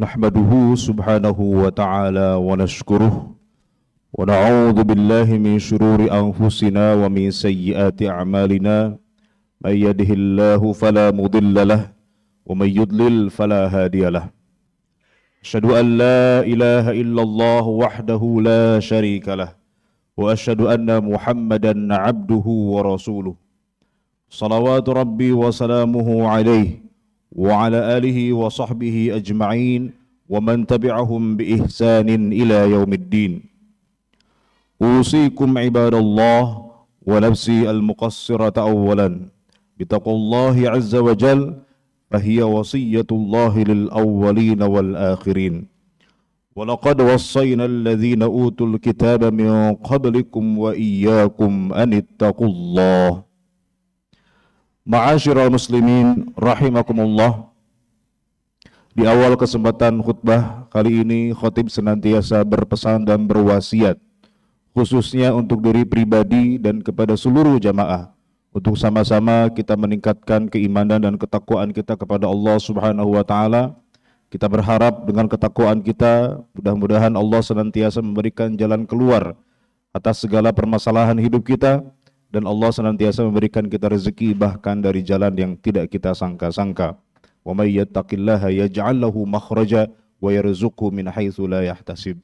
Nahmaduhu subhanahu wa ta'ala wa nashkuruh wa na'udhu billahi min syururi anfusina wa min sayyiati a'malina man yahdihillahu fala mudilla lah wa man yudlil fala hadiyalah. Asyhadu an la ilaha illallah wahdahu la syarika lah wa asyhadu anna Muhammadan abduhu wa rasuluh. Salawatu rabbi wa salamuhu alaihi wa ala alihi wa sahbihi ajma'in wa man tabi'ahum bi ihsanin ila yaumiddin. Usikum ibadallah wa nafsi al-muqassirata awwalan bitaqwallahi azza wa jal fahiya wasiyatullahi lil awwalina wal akhirin. Wa laqad wassayna alladhina utul kitaba min qablikum wa iyyakum an ittaqullah. Ma'asyiral muslimin rahimakumullah. Di awal kesempatan khutbah kali ini khatib senantiasa berpesan dan berwasiat khususnya untuk diri pribadi dan kepada seluruh jamaah untuk sama-sama kita meningkatkan keimanan dan ketakwaan kita kepada Allah Subhanahu wa taala. Kita berharap dengan ketakwaan kita mudah-mudahan Allah senantiasa memberikan jalan keluar atas segala permasalahan hidup kita. Dan Allah senantiasa memberikan kita rezeki bahkan dari jalan yang tidak kita sangka-sangka. Wa may yattaqillaha yaj'al lahu makhraja wa yarzuqhu min haitsu la yahtasib.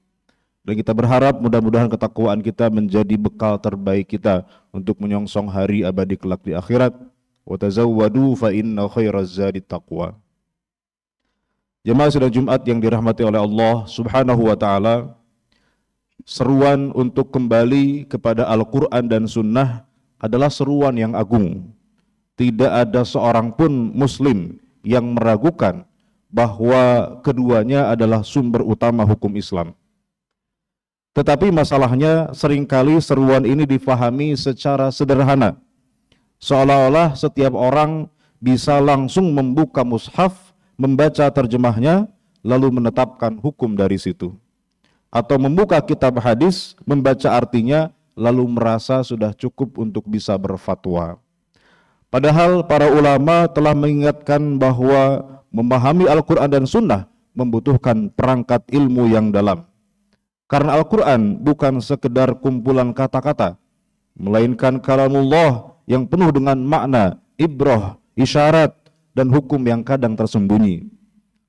Dan kita berharap mudah-mudahan ketakwaan kita menjadi bekal terbaik kita untuk menyongsong hari abadi kelak di akhirat. Wa tazawwadu fa inna khairaz zadi taqwa. Jemaah sidang Jumat yang dirahmati oleh Allah Subhanahu wa taala, seruan untuk kembali kepada Al-Qur'an dan Sunnah adalah seruan yang agung. Tidak ada seorang pun muslim yang meragukan bahwa keduanya adalah sumber utama hukum Islam. Tetapi masalahnya seringkali seruan ini difahami secara sederhana, seolah-olah setiap orang bisa langsung membuka mushaf, membaca terjemahnya, lalu menetapkan hukum dari situ. Atau membuka kitab hadis, membaca artinya, lalu merasa sudah cukup untuk bisa berfatwa. Padahal para ulama telah mengingatkan bahwa memahami Al-Quran dan Sunnah membutuhkan perangkat ilmu yang dalam. Karena Al-Quran bukan sekedar kumpulan kata-kata, melainkan kalamullah yang penuh dengan makna, ibrah, isyarat, dan hukum yang kadang tersembunyi.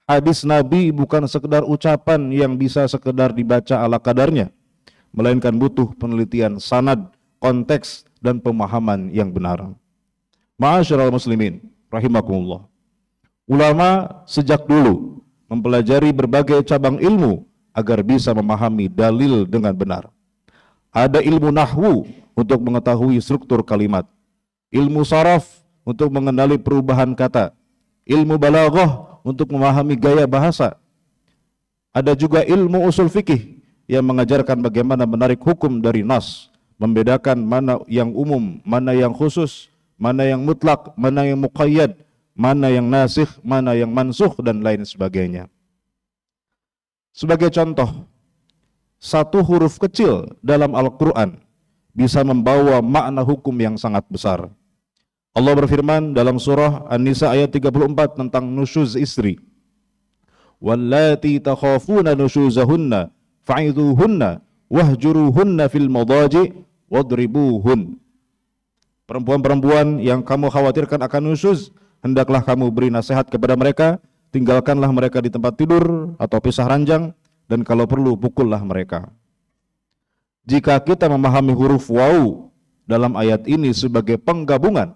Hadis Nabi bukan sekedar ucapan yang bisa sekedar dibaca ala kadarnya, melainkan butuh penelitian sanad, konteks, dan pemahaman yang benar. Ma'asyiral muslimin rahimakumullah. Ulama sejak dulu mempelajari berbagai cabang ilmu agar bisa memahami dalil dengan benar. Ada ilmu nahwu untuk mengetahui struktur kalimat, ilmu saraf untuk mengenali perubahan kata, ilmu balaghah untuk memahami gaya bahasa. Ada juga ilmu usul fikih yang mengajarkan bagaimana menarik hukum dari nas, membedakan mana yang umum, mana yang khusus, mana yang mutlak, mana yang muqayyad, mana yang nasikh, mana yang mansukh, dan lain sebagainya. Sebagai contoh, satu huruf kecil dalam Al-Quran bisa membawa makna hukum yang sangat besar. Allah berfirman dalam surah An-Nisa ayat 34 tentang nusyuz istri. Wallati takhafuna nusyuzahunna fa'idhuhunna wahjuruhunna fil madaji wadribuhun. Perempuan-perempuan yang kamu khawatirkan akan nusyuz, hendaklah kamu beri nasihat kepada mereka, tinggalkanlah mereka di tempat tidur atau pisah ranjang, dan kalau perlu pukullah mereka. Jika kita memahami huruf waw dalam ayat ini sebagai penggabungan,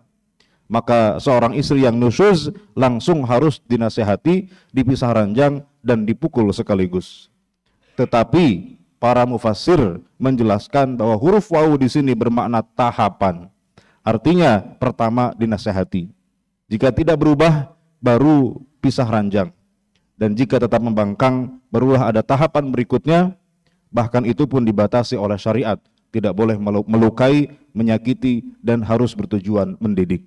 maka seorang istri yang nusyuz langsung harus dinasihati, dipisah ranjang, dan dipukul sekaligus. Tetapi para mufassir menjelaskan bahwa huruf waw di sini bermakna tahapan. Artinya pertama dinasihati. Jika tidak berubah baru pisah ranjang. Dan jika tetap membangkang barulah ada tahapan berikutnya. Bahkan itu pun dibatasi oleh syariat. Tidak boleh melukai, menyakiti, dan harus bertujuan mendidik.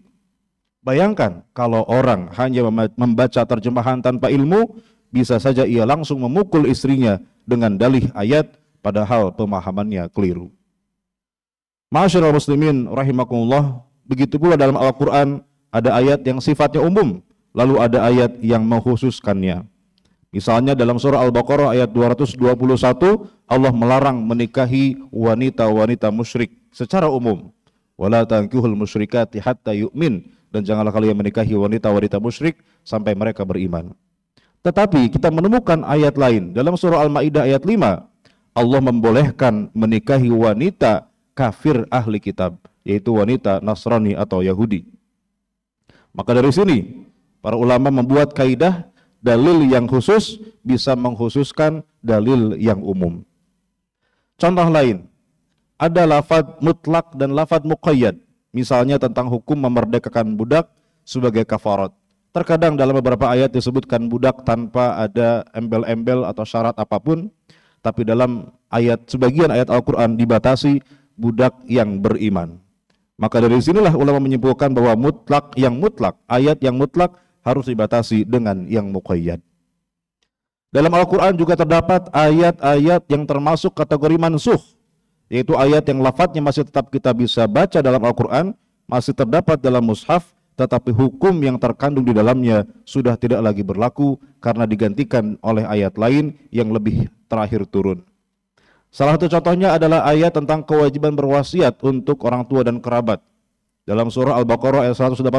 Bayangkan kalau orang hanya membaca terjemahan tanpa ilmu, bisa saja ia langsung memukul istrinya dengan dalih ayat, padahal pemahamannya keliru. Ma'asyiral muslimin rahimakumullah, begitu pula dalam Al-Quran ada ayat yang sifatnya umum, lalu ada ayat yang mengkhususkannya. Misalnya dalam surah Al-Baqarah ayat 221, Allah melarang menikahi wanita-wanita musyrik secara umum. Wala tankihul musyrikati hatta yu'min, dan janganlah kalian menikahi wanita-wanita musyrik sampai mereka beriman. Tetapi kita menemukan ayat lain dalam surah Al-Maidah ayat 5, Allah membolehkan menikahi wanita kafir ahli kitab, yaitu wanita Nasrani atau Yahudi. Maka dari sini para ulama membuat kaidah dalil yang khusus bisa mengkhususkan dalil yang umum. Contoh lain, ada lafadz mutlak dan lafadz muqayyad. Misalnya tentang hukum memerdekakan budak sebagai kafarat. Terkadang dalam beberapa ayat disebutkan budak tanpa ada embel-embel atau syarat apapun, tapi dalam sebagian ayat Al-Quran dibatasi budak yang beriman. Maka dari sinilah ulama menyimpulkan bahwa ayat yang mutlak harus dibatasi dengan yang muqayyad. Dalam Al-Quran juga terdapat ayat-ayat yang termasuk kategori mansuh, yaitu ayat yang lafadznya masih tetap kita bisa baca dalam Al-Quran, masih terdapat dalam mushaf, tetapi hukum yang terkandung di dalamnya sudah tidak lagi berlaku karena digantikan oleh ayat lain yang lebih terakhir turun. Salah satu contohnya adalah ayat tentang kewajiban berwasiat untuk orang tua dan kerabat. Dalam surah Al-Baqarah ayat 180,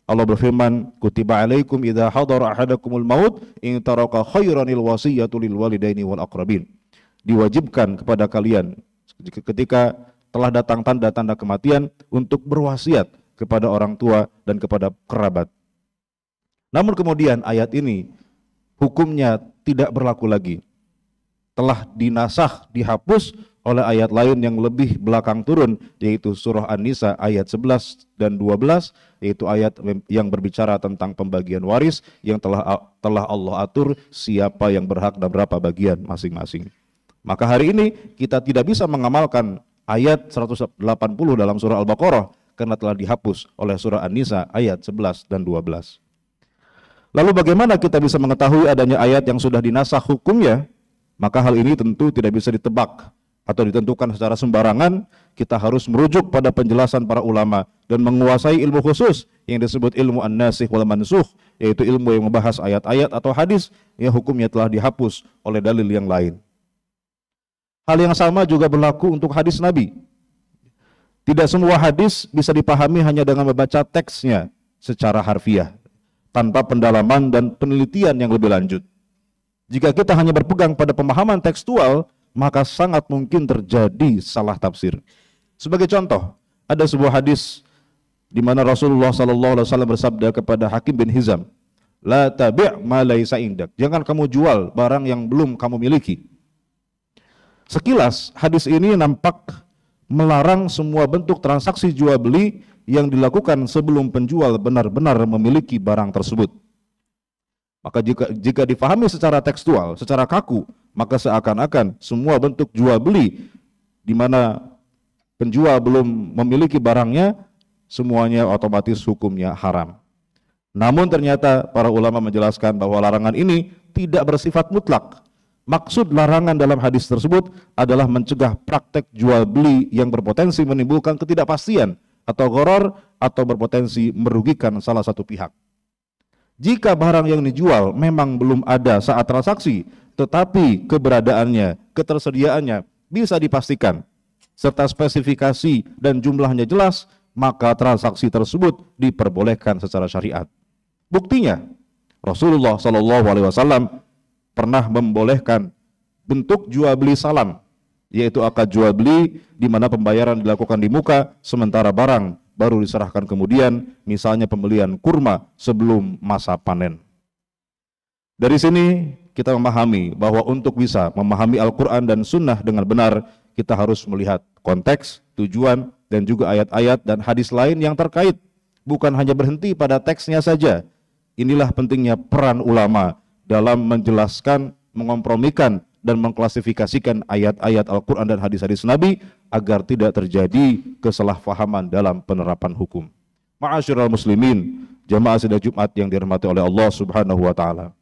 Allah berfirman, kutiba alaikum idza hadara ahadakumul maut in taraka khairanil wasiyatu lil walidaini wal aqrabin. Diwajibkan kepada kalian ketika telah datang tanda-tanda kematian untuk berwasiat kepada orang tua dan kepada kerabat. Namun kemudian ayat ini hukumnya tidak berlaku lagi. Telah dinasakh, dihapus oleh ayat lain yang lebih belakang turun, yaitu surah An-Nisa ayat 11 dan 12, yaitu ayat yang berbicara tentang pembagian waris yang telah Allah atur siapa yang berhak dan berapa bagian masing-masing. Maka hari ini kita tidak bisa mengamalkan ayat 180 dalam surah Al-Baqarah karena telah dihapus oleh surah An-Nisa ayat 11 dan 12. Lalu bagaimana kita bisa mengetahui adanya ayat yang sudah dinasakh hukumnya? Maka hal ini tentu tidak bisa ditebak atau ditentukan secara sembarangan. Kita harus merujuk pada penjelasan para ulama dan menguasai ilmu khusus yang disebut ilmu an-nasikh wal mansukh, yaitu ilmu yang membahas ayat-ayat atau hadis yang hukumnya telah dihapus oleh dalil yang lain. Hal yang sama juga berlaku untuk hadis Nabi. Tidak semua hadis bisa dipahami hanya dengan membaca teksnya secara harfiah, tanpa pendalaman dan penelitian yang lebih lanjut. Jika kita hanya berpegang pada pemahaman tekstual, maka sangat mungkin terjadi salah tafsir. Sebagai contoh, ada sebuah hadis di mana Rasulullah SAW bersabda kepada Hakim bin Hizam, "La tabi' ma laisa indak." Jangan kamu jual barang yang belum kamu miliki. Sekilas hadis ini nampak melarang semua bentuk transaksi jual beli yang dilakukan sebelum penjual benar-benar memiliki barang tersebut. Maka jika difahami secara tekstual, secara kaku, maka seakan-akan semua bentuk jual beli di mana penjual belum memiliki barangnya, semuanya otomatis hukumnya haram. Namun ternyata para ulama menjelaskan bahwa larangan ini tidak bersifat mutlak. Maksud larangan dalam hadis tersebut adalah mencegah praktek jual beli yang berpotensi menimbulkan ketidakpastian atau gharar atau berpotensi merugikan salah satu pihak. Jika barang yang dijual memang belum ada saat transaksi, tetapi keberadaannya, ketersediaannya bisa dipastikan, serta spesifikasi dan jumlahnya jelas, maka transaksi tersebut diperbolehkan secara syariat. Buktinya, Rasulullah SAW pernah membolehkan bentuk jual beli salam, yaitu akad jual beli di mana pembayaran dilakukan di muka, sementara barang baru diserahkan kemudian, misalnya pembelian kurma sebelum masa panen. Dari sini kita memahami bahwa untuk bisa memahami Al-Quran dan Sunnah dengan benar, kita harus melihat konteks, tujuan, dan juga ayat-ayat dan hadis lain yang terkait. Bukan hanya berhenti pada teksnya saja. Inilah pentingnya peran ulama dalam menjelaskan, mengkompromikan, dan mengklasifikasikan ayat-ayat Al-Quran dan hadis-hadis Nabi agar tidak terjadi kesalahpahaman dalam penerapan hukum. Ma'asyiral muslimin, jamaah sidang Jumat yang dirahmati oleh Allah Subhanahu wa taala.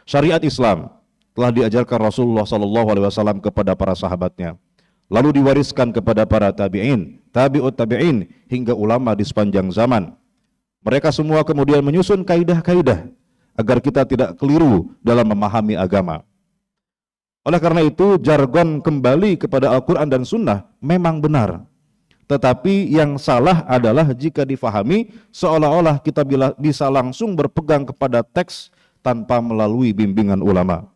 Syariat Islam telah diajarkan Rasulullah SAW kepada para sahabatnya, lalu diwariskan kepada para tabi'in, tabi'ut tabi'in, hingga ulama di sepanjang zaman. Mereka semua kemudian menyusun kaidah-kaidah agar kita tidak keliru dalam memahami agama. Oleh karena itu, jargon kembali kepada Al-Quran dan Sunnah memang benar. Tetapi yang salah adalah jika difahami seolah-olah kita bisa langsung berpegang kepada teks tanpa melalui bimbingan ulama.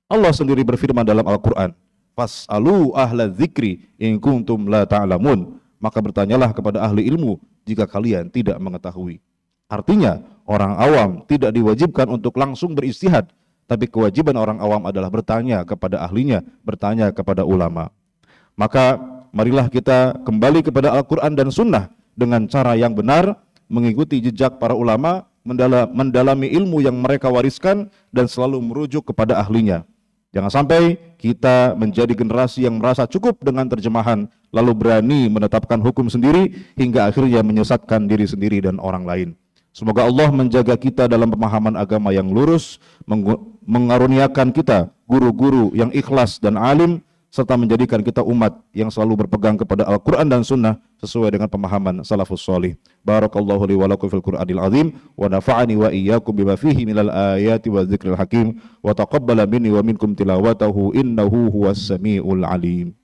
Allah sendiri berfirman dalam Al-Quran, "Fas'alu ahla dzikri in kuntum la ta'lamun." Maka bertanyalah kepada ahli ilmu jika kalian tidak mengetahui. Artinya, orang awam tidak diwajibkan untuk langsung beristihad, tapi kewajiban orang awam adalah bertanya kepada ahlinya, bertanya kepada ulama. Maka marilah kita kembali kepada Al-Quran dan Sunnah dengan cara yang benar, mengikuti jejak para ulama, mendalami ilmu yang mereka wariskan, dan selalu merujuk kepada ahlinya. Jangan sampai kita menjadi generasi yang merasa cukup dengan terjemahan, lalu berani menetapkan hukum sendiri, hingga akhirnya menyesatkan diri sendiri dan orang lain. Semoga Allah menjaga kita dalam pemahaman agama yang lurus, mengaruniakan kita guru-guru yang ikhlas dan alim, serta menjadikan kita umat yang selalu berpegang kepada Al-Quran dan Sunnah sesuai dengan pemahaman salafus solih. Barakallahu li wa lakum fil Qur'anil azim wa nafa'ani wa iyyakum bima fihi minal ayati wa dzikril hakim wa taqabbala minni wa minkum tilawatahu innahu huwas samiul alim.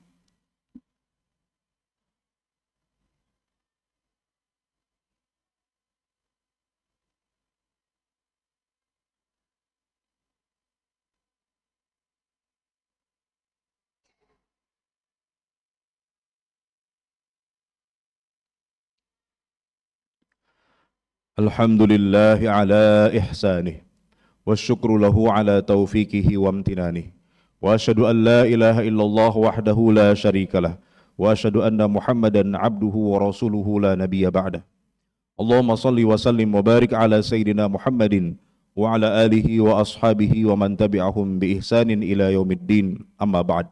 Alhamdulillahi ala ihsanih wa syukru lahu ala taufiqihi wa amtinanih wa asyhadu an la ilaha illallah wahdahu la syarikalah wa asyhadu anna Muhammadan abduhu wa rasuluhu la nabiyya ba'dah. Allahumma salli wa sallim wa barik ala sayyidina Muhammadin wa ala alihi wa ashabihi wa man tabi'ahum bi ihsanin ila yaumiddin, amma ba'd.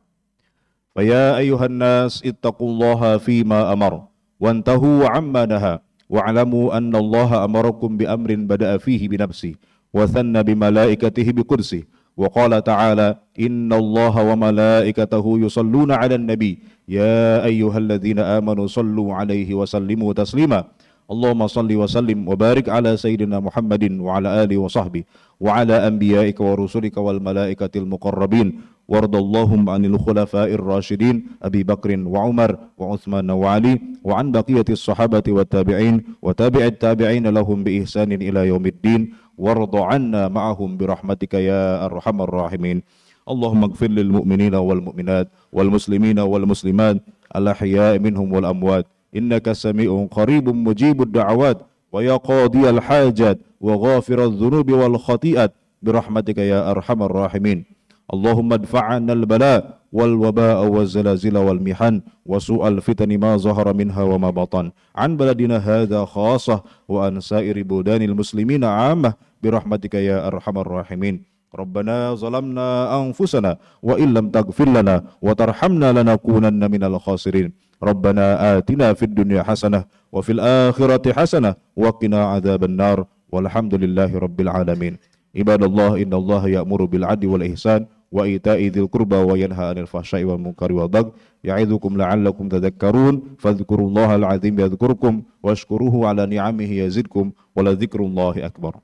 Fa ya ayyuhan nas ittaqullaha fima amar wantahu amma naha wa'lamu anna Allah amarakum bi amrin bada'a fihi bi nafsi wa thanna bi malaikatihi bi qudsi wa qala ta'ala inna Allah wa malaikatahu yusalluna 'alan nabi ya ayyuhalladzina amanu sallu 'alaihi wa sallimu taslima. Allahumma salli wa sallim wa barik ala sayyidina Muhammadin wa ala alihi wa sahbihi wa ala anbiya'ika wa rusulika wal malaikatil muqarrabin wardallahum anil khulafa'ir rasyidin Abi Bakrin wa Umar wa Uthman wa Ali wa an baqiyatis sahabati wa tabi'in wa tabi'it tabi'in lahum bi ihsanin ila yaumiddin warda 'anna ma'ahum bi rahmatika ya arhamar rahimin. Allahumma ighfir lil mu'minina wal mu'minat wal muslimina wal muslimat al ahya'i minhum wal amwat innaka sami'un qaribun mujibud da'awat wa ya qadiyal hajat wa ghafiradz dzunubi wal khati'at bi rahmatika ya arhamar rahimin. Allahumma adfa'na al-bala wal waba'a waz zalazila wal mihan wa su'al fitani ma zahara minha wa ma batan an baladina hadha khassah wa an sa'iri budanil muslimina 'ammah bi rahmatika ya arhamar rahimin. Rabbana zalamna anfusana wa illam taghfir lana wa tarhamna lanakunanna minal khasirin. Rabbana atina fid dunya hasanah wa fil akhirati hasanah wa qina adzaban nar walhamdulillahi rabbil alamin. Ibadallah innallaha ya'muru bil 'adli wal ihsan wa ita'i dzil qurba wa yanha 'anil fahsya'i wal munkari wal baghi ya'idzukum la'allakum tadhakkarun fadhkurullahal 'azim yadhkurkum washkuruhu 'ala ni'amihi yazidkum wa la dzikrullahi akbar.